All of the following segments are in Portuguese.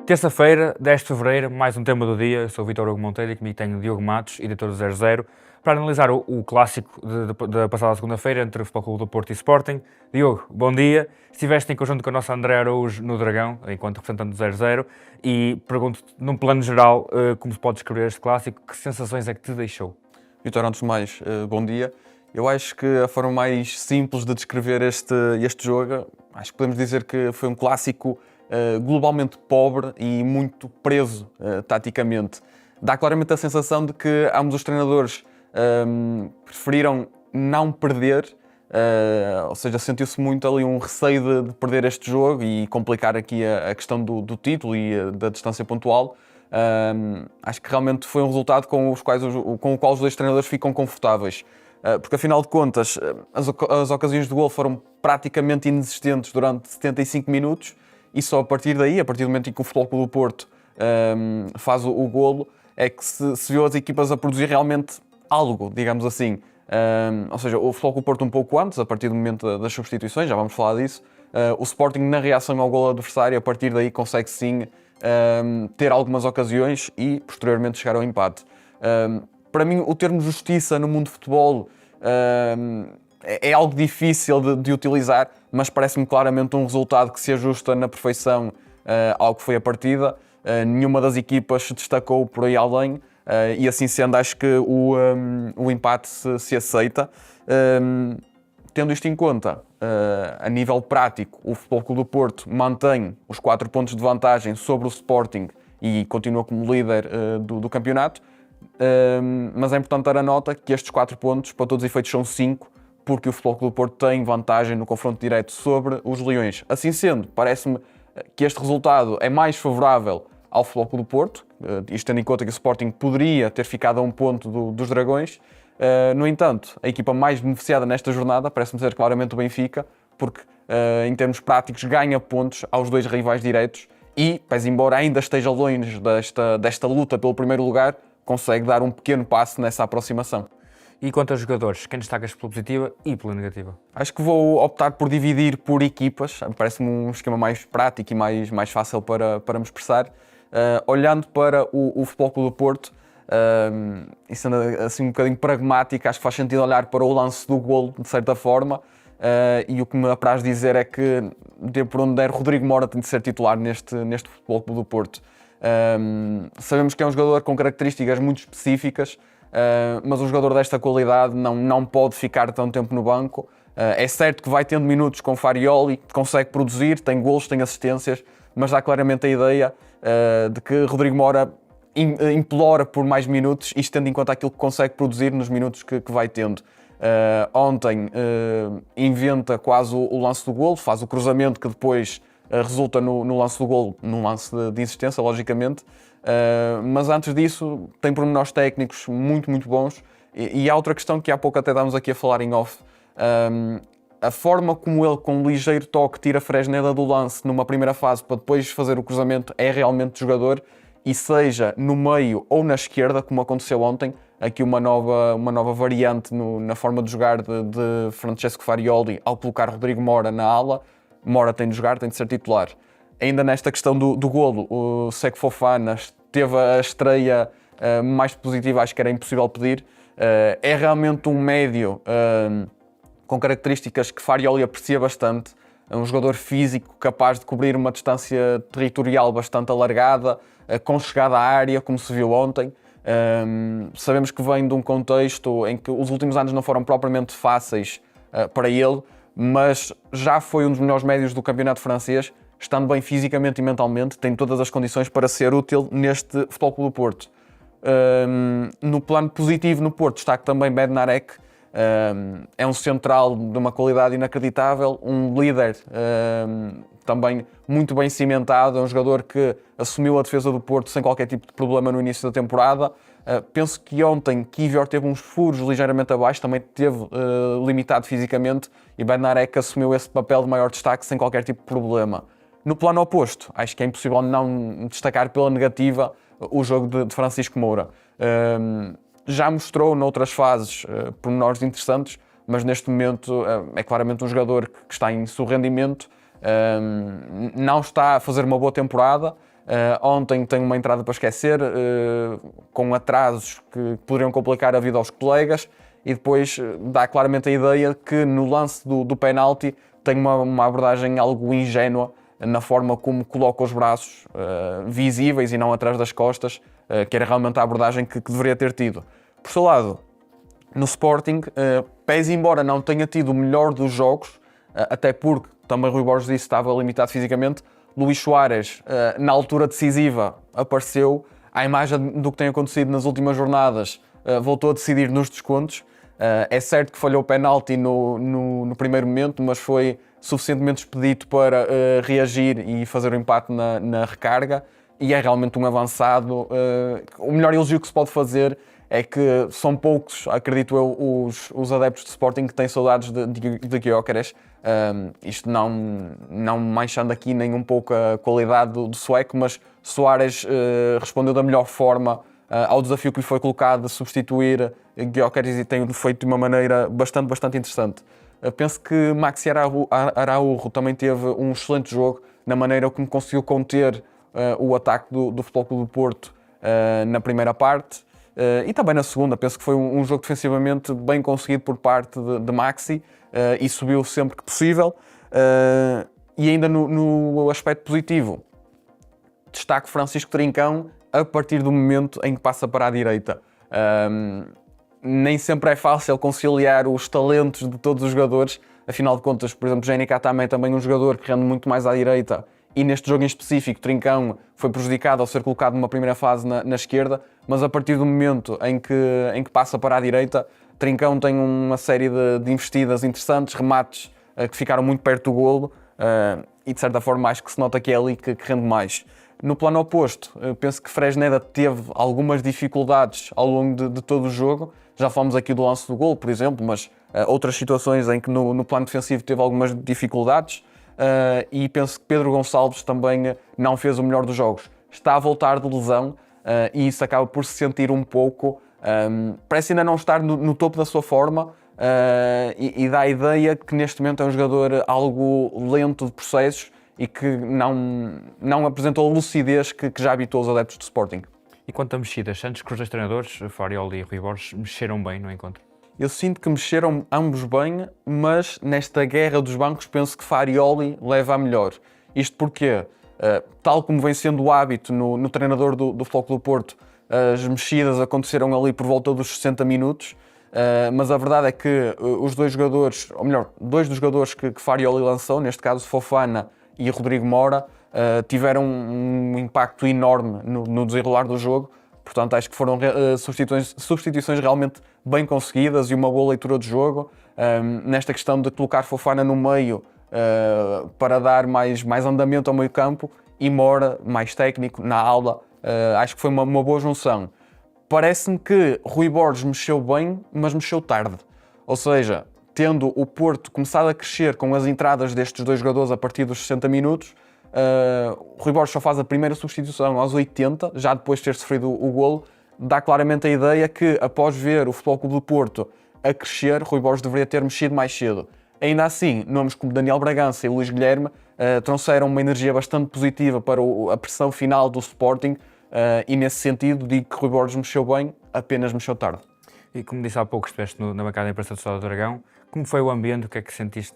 Terça-feira, 10 de fevereiro, mais um tema do dia. Eu sou o Vítor Hugo Monteiro e comigo tenho Diogo Matos, editor do 00, para analisar o clássico da passada segunda-feira entre o Futebol Clube do Porto e Sporting. Diogo, bom dia. Estiveste em conjunto com a nossa André Araújo no Dragão, enquanto representante do 00, e pergunto-te, num plano geral, como se pode descrever este clássico, que sensações é que te deixou? Vítor, antes de mais, bom dia. Eu acho que a forma mais simples de descrever este jogo, acho que podemos dizer que foi um clássico globalmente pobre e muito preso taticamente. Dá claramente a sensação de que ambos os treinadores preferiram não perder, ou seja, sentiu-se muito ali um receio de perder este jogo e complicar aqui a questão do título e da distância pontual. Acho que realmente foi um resultado com o qual os dois treinadores ficam confortáveis. Porque afinal de contas, as ocasiões de golo foram praticamente inexistentes durante 75 minutos e só a partir daí, a partir do momento em que o Futebol Clube do Porto faz o golo, é que se viu as equipas a produzir realmente algo, digamos assim. Ou seja, o Futebol Clube do Porto um pouco antes, a partir do momento das substituições, já vamos falar disso. O Sporting, na reação ao golo adversário, a partir daí consegue sim ter algumas ocasiões e posteriormente chegar ao empate. Para mim, o termo justiça no mundo de futebol é algo difícil de utilizar, mas parece-me claramente um resultado que se ajusta na perfeição ao que foi a partida. Nenhuma das equipas se destacou por aí além e assim sendo, acho que o empate se aceita. Tendo isto em conta, a nível prático, o Futebol Clube do Porto mantém os 4 pontos de vantagem sobre o Sporting e continua como líder do campeonato. Mas é importante dar a nota que estes 4 pontos, para todos os efeitos, são 5, porque o Futebol Clube do Porto tem vantagem no confronto direto sobre os Leões. Assim sendo, parece-me que este resultado é mais favorável ao Futebol Clube do Porto, isto tendo em conta que o Sporting poderia ter ficado a um ponto dos Dragões. No entanto, a equipa mais beneficiada nesta jornada parece-me ser claramente o Benfica, porque em termos práticos ganha pontos aos dois rivais diretos e, pese embora ainda esteja longe desta luta pelo primeiro lugar, consegue dar um pequeno passo nessa aproximação. E quanto aos jogadores, quem destacas pela positiva e pela negativa? Acho que vou optar por dividir por equipas, parece-me um esquema mais prático e mais fácil para me expressar. Olhando para o Futebol Clube do Porto, e sendo assim um bocadinho pragmático, acho que faz sentido olhar para o lance do golo, de certa forma, e o que me apraz dizer é que, de por onde der, Rodrigo Mora tem de ser titular neste Futebol Clube do Porto. Sabemos que é um jogador com características muito específicas, mas um jogador desta qualidade não pode ficar tanto tempo no banco. É certo que vai tendo minutos com Farioli, consegue produzir, tem golos, tem assistências, mas dá claramente a ideia de que Rodrigo Mora implora por mais minutos, isto tendo em conta aquilo que consegue produzir nos minutos que vai tendo. Ontem inventa quase o lance do golo, faz o cruzamento que depois resulta no lance do golo, num lance de insistência, logicamente. Mas antes disso tem pormenores técnicos muito bons e há outra questão que há pouco até estávamos aqui a falar em off. A forma como ele, com um ligeiro toque, tira a Fresneda do lance numa primeira fase para depois fazer o cruzamento é realmente jogador, e seja no meio ou na esquerda, como aconteceu ontem, aqui uma nova variante na forma de jogar de Francesco Farioli ao colocar Rodrigo Mora na ala. Mora tem de jogar, tem de ser titular. Ainda nesta questão do golo, o Seko Fofana teve a estreia mais positiva, acho que era impossível pedir. É realmente um médio com características que Farioli aprecia bastante. É um jogador físico capaz de cobrir uma distância territorial bastante alargada, com chegada à área, como se viu ontem. Sabemos que vem de um contexto em que os últimos anos não foram propriamente fáceis para ele, mas já foi um dos melhores médios do campeonato francês, estando bem fisicamente e mentalmente, tem todas as condições para ser útil neste Futebol Clube do Porto. No plano positivo no Porto destaco também Bednarek. É um central de uma qualidade inacreditável, um líder também muito bem cimentado, é um jogador que assumiu a defesa do Porto sem qualquer tipo de problema no início da temporada. Penso que ontem Kivior teve uns furos ligeiramente abaixo, também teve limitado fisicamente, e Bednarek assumiu esse papel de maior destaque sem qualquer tipo de problema. No plano oposto, acho que é impossível não destacar pela negativa o jogo de Francisco Moura. Já mostrou noutras fases pormenores interessantes, mas neste momento é claramente um jogador que está em seu rendimento, não está a fazer uma boa temporada, Ontem tem uma entrada para esquecer, com atrasos que poderiam complicar a vida aos colegas, e depois dá claramente a ideia que no lance do penalti tem uma abordagem algo ingénua na forma como coloca os braços visíveis e não atrás das costas, que era realmente a abordagem que deveria ter tido. Por seu lado, no Sporting, pese embora não tenha tido o melhor dos jogos, até porque também Rui Borges disse que estava limitado fisicamente, Luís Soares, na altura decisiva, apareceu. À imagem do que tem acontecido nas últimas jornadas, voltou a decidir nos descontos. É certo que falhou o penalti no primeiro momento, mas foi suficientemente expedito para reagir e fazer o empate na recarga. E é realmente um avançado. O melhor elogio que se pode fazer é que são poucos, acredito eu, os adeptos de Sporting que têm saudades de Gyökeres. Isto não manchando aqui nem um pouco a qualidade do sueco, mas Soares respondeu da melhor forma ao desafio que lhe foi colocado de substituir Gyökeres e tem feito de uma maneira bastante interessante. Penso que Maxi Araújo também teve um excelente jogo na maneira como conseguiu conter o ataque do Futebol Clube do Porto na primeira parte. E também na segunda, penso que foi um jogo defensivamente bem conseguido por parte de Maxi e subiu sempre que possível. E ainda no aspecto positivo, destaco Francisco Trincão a partir do momento em que passa para a direita. Nem sempre é fácil conciliar os talentos de todos os jogadores, afinal de contas, por exemplo, Jenica também é um jogador que rende muito mais à direita. E neste jogo em específico, Trincão foi prejudicado ao ser colocado numa primeira fase na esquerda, mas a partir do momento em que passa para a direita, Trincão tem uma série de investidas interessantes, remates que ficaram muito perto do golo e de certa forma acho que se nota que é ali que rende mais. No plano oposto, penso que Fresneda teve algumas dificuldades ao longo de todo o jogo. Já falamos aqui do lance do golo, por exemplo, mas outras situações em que no plano defensivo teve algumas dificuldades. E penso que Pedro Gonçalves também não fez o melhor dos jogos. Está a voltar de lesão e isso acaba por se sentir um pouco. Parece ainda não estar no topo da sua forma e dá a ideia que neste momento é um jogador algo lento de processos e que não apresentou a lucidez que já habitou os adeptos do Sporting. E quanto a mexidas, antes que os dois treinadores, Farioli e Rui Borges, mexeram bem no encontro? Eu sinto que mexeram ambos bem, mas nesta guerra dos bancos penso que Farioli leva a melhor. Isto porque, tal como vem sendo o hábito no treinador do Futebol Clube do Porto, as mexidas aconteceram ali por volta dos 60 minutos, mas a verdade é que os dois jogadores, ou melhor, dois dos jogadores que Farioli lançou, neste caso Fofana e Rodrigo Mora, tiveram um impacto enorme no desenrolar do jogo. Portanto, acho que foram substituições realmente bem conseguidas e uma boa leitura de jogo. Nesta questão de colocar Fofana no meio para dar mais andamento ao meio campo e Mora mais técnico na aula, acho que foi uma boa junção. Parece-me que Rui Borges mexeu bem, mas mexeu tarde. Ou seja, tendo o Porto começado a crescer com as entradas destes dois jogadores a partir dos 60 minutos, Rui Borges só faz a primeira substituição aos 80, já depois de ter sofrido o golo, dá claramente a ideia que após ver o Futebol Clube do Porto a crescer, Rui Borges deveria ter mexido mais cedo. Ainda assim, nomes como Daniel Bragança e Luís Guilherme trouxeram uma energia bastante positiva para a pressão final do Sporting e nesse sentido digo que Rui Borges mexeu bem, apenas mexeu tarde. E como disse há pouco, estiveste na bancada de imprensa do Estádio do Dragão, como foi o ambiente, o que é que sentiste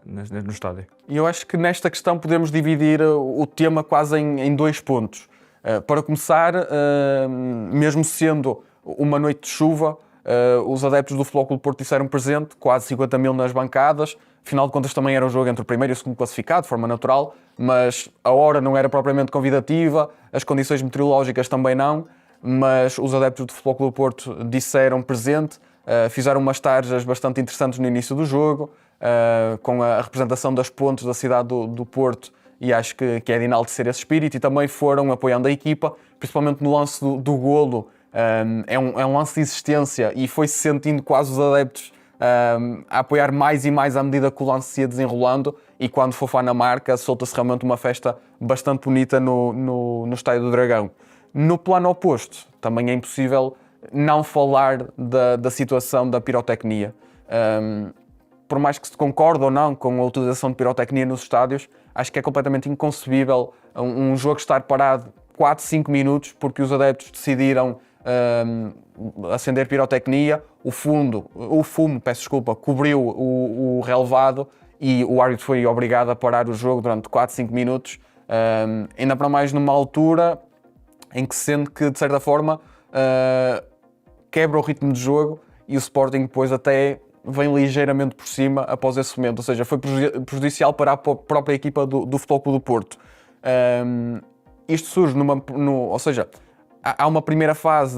no estádio? Eu acho que nesta questão podemos dividir o tema quase em dois pontos. Para começar, mesmo sendo uma noite de chuva, os adeptos do Futebol Clube do Porto disseram presente, quase 50 mil nas bancadas. Afinal de contas também era um jogo entre o primeiro e o segundo classificado, de forma natural, mas a hora não era propriamente convidativa, as condições meteorológicas também não, mas os adeptos do Futebol Clube do Porto disseram presente, fizeram umas tarjas bastante interessantes no início do jogo, com a representação das pontes da cidade do Porto, e acho que é de enaltecer esse espírito, e também foram apoiando a equipa, principalmente no lance do golo. É um lance de existência e foi-se sentindo quase os adeptos a apoiar mais e mais à medida que o lance se ia desenrolando, e quando Fofana marca, solta-se realmente uma festa bastante bonita no Estádio do Dragão. No plano oposto, também é impossível não falar da situação da pirotecnia. por mais que se concorde ou não com a utilização de pirotecnia nos estádios, acho que é completamente inconcebível um jogo estar parado 4, 5 minutos porque os adeptos decidiram acender pirotecnia, o fumo, cobriu o relevado e o árbitro foi obrigado a parar o jogo durante 4, 5 minutos, ainda para mais numa altura em que se sente que, de certa forma, quebra o ritmo de jogo e o Sporting depois até vem ligeiramente por cima após esse momento, ou seja, foi prejudicial para a própria equipa do Futebol Clube do Porto. Isto surge ou seja, há uma primeira fase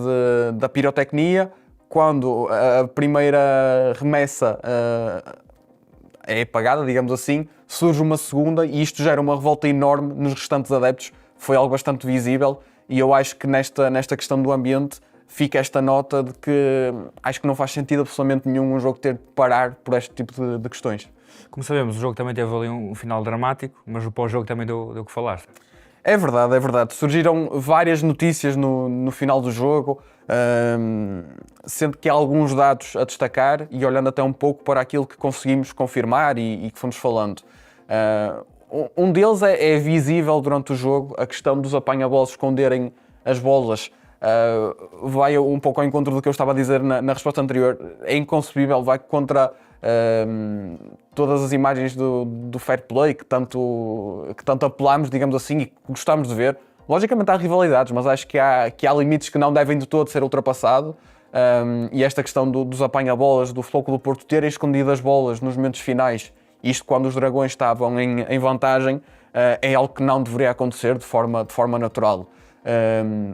da pirotecnia, quando a primeira remessa é apagada, digamos assim, surge uma segunda e isto gera uma revolta enorme nos restantes adeptos, foi algo bastante visível e eu acho que nesta questão do ambiente fica esta nota de que acho que não faz sentido absolutamente nenhum um jogo ter de parar por este tipo de questões. Como sabemos, o jogo também teve ali um final dramático, mas o pós-jogo também deu o que falar. É verdade, é verdade. Surgiram várias notícias no final do jogo, sendo que há alguns dados a destacar e olhando até um pouco para aquilo que conseguimos confirmar e que fomos falando. Um deles é visível durante o jogo, a questão dos apanha-bolas esconderem as bolas. Vai um pouco ao encontro do que eu estava a dizer na resposta anterior. É inconcebível, vai contra todas as imagens do fair play que tanto apelamos, digamos assim, e que gostamos de ver. Logicamente há rivalidades, mas acho que há limites que não devem de todo ser ultrapassados. E esta questão dos apanha-bolas, do Futebol Clube do Porto terem escondido as bolas nos momentos finais, isto quando os Dragões estavam em vantagem, é algo que não deveria acontecer de forma natural.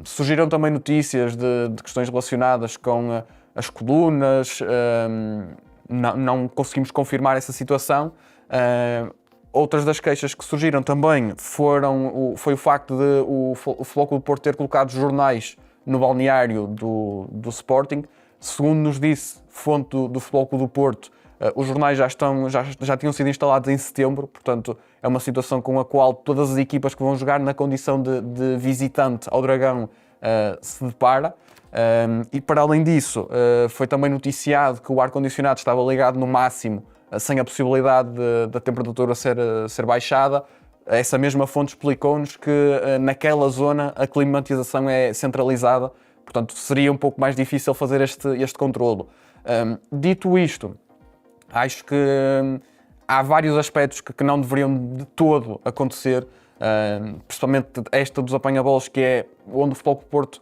Surgiram também notícias de questões relacionadas com as colunas, não conseguimos confirmar essa situação. Outras das queixas que surgiram também foi o facto de o Futebol Clube do Porto ter colocado jornais no balneário do Sporting. Segundo nos disse fonte do Futebol Clube do Porto, os jornais já tinham sido instalados em setembro, portanto é uma situação com a qual todas as equipas que vão jogar na condição de visitante ao Dragão se depara. E para além disso, foi também noticiado que o ar-condicionado estava ligado no máximo, sem a possibilidade da temperatura ser baixada. Essa mesma fonte explicou-nos que naquela zona a climatização é centralizada, portanto seria um pouco mais difícil fazer este controlo. Dito isto, acho que há vários aspectos que não deveriam de todo acontecer, principalmente esta dos apanha-bolas, que é onde o Futebol Clube do Porto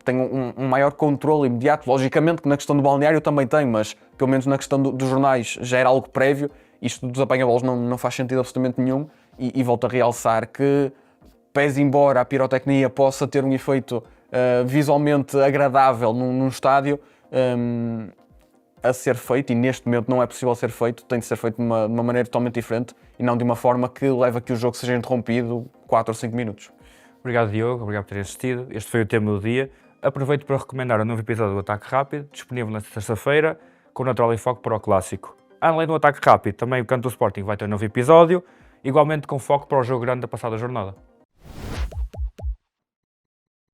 tem um maior controle imediato. Logicamente que na questão do balneário também tem, mas pelo menos na questão dos jornais já era algo prévio. Isto dos apanha-bolas não faz sentido absolutamente nenhum e volto a realçar que, pese embora a pirotecnia possa ter um efeito visualmente agradável num estádio, a ser feito, e neste momento não é possível ser feito, tem de ser feito de uma maneira totalmente diferente e não de uma forma que leve a que o jogo seja interrompido 4 ou 5 minutos. Obrigado, Diogo, obrigado por ter assistido. Este foi o tema do dia. Aproveito para recomendar um novo episódio do Ataque Rápido, disponível nesta terça-feira, com natural enfoque para o clássico. Além do Ataque Rápido, também o Canto do Sporting vai ter um novo episódio, igualmente com foco para o jogo grande da passada jornada.